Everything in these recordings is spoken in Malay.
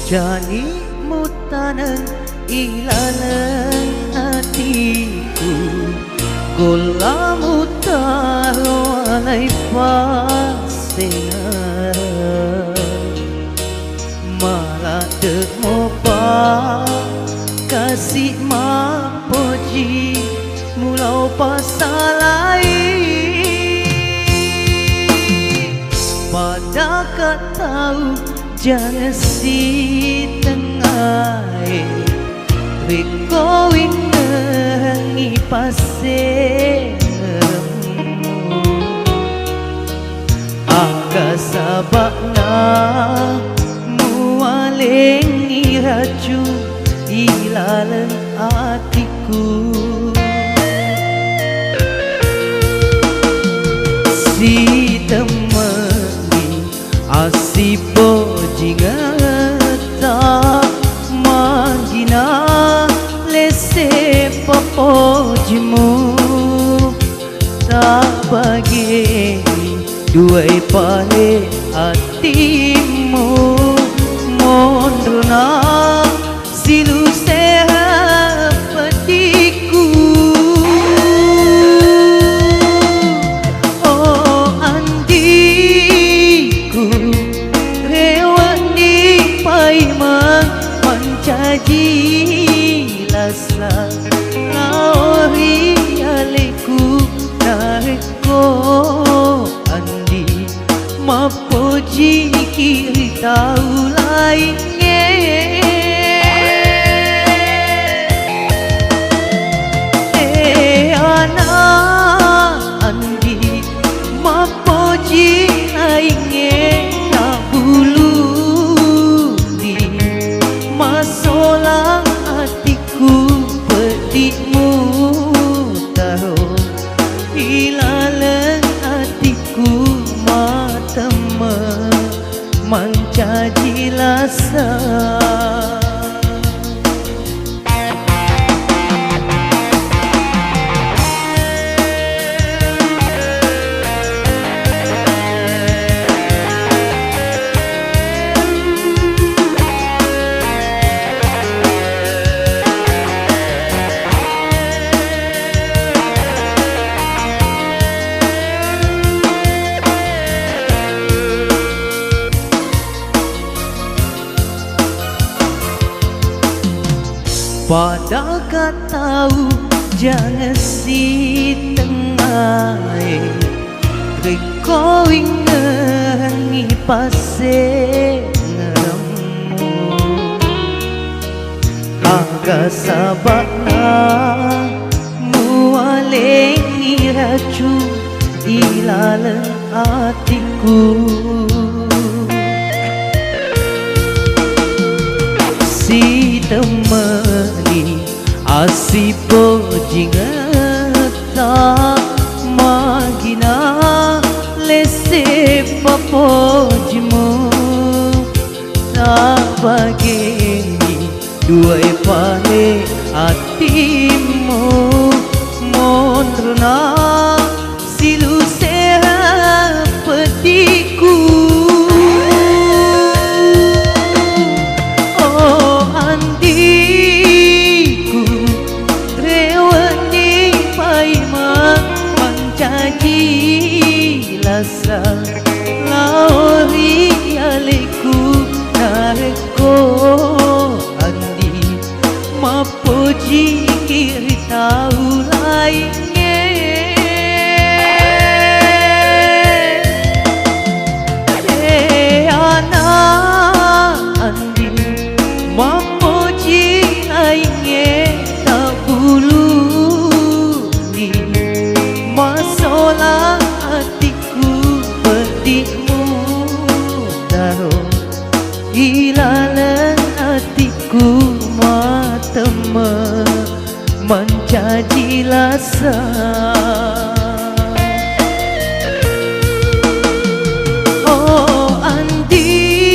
Jani mutanan ilalang hatiku Gula mutaro alay pasengar Maladek mo pa kasih mapoji Mulau pasalai Pada katau jangan si tengah Riko wingi pasir Aga sabakna mualengi raju Ilalang hatiku Si temani asipo jingata Magina lese papojimu Tak bagi duai pale hatimu Mondrona silu sehat petiku Oh andiku rewani paimang mencaji lasla laori aleku nareko andi mapoji kiri tahu lainnya anak andi mapoji lainnya tak bulu di masalah hatiku pedikmu taruh ilalang hatiku matema mencaji lasa Pada katau jangan si tengah Riko wingi pasir ngeramu Aga sabakna mualengi raju Ilalang hatiku Si temani asipo jingata Magina lese papojimu Tak bagi duai pale hatimu Mondrona silu sehat petiku Lasa laori aleku nareko andi mapoji kiri tahu lainnya anak andi mapoji lainnya tak bulu di masalah ilalang hatiku matema mencaji lasa Oh andiku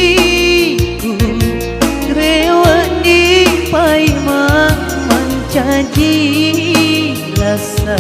rewani paimang mencaji lasa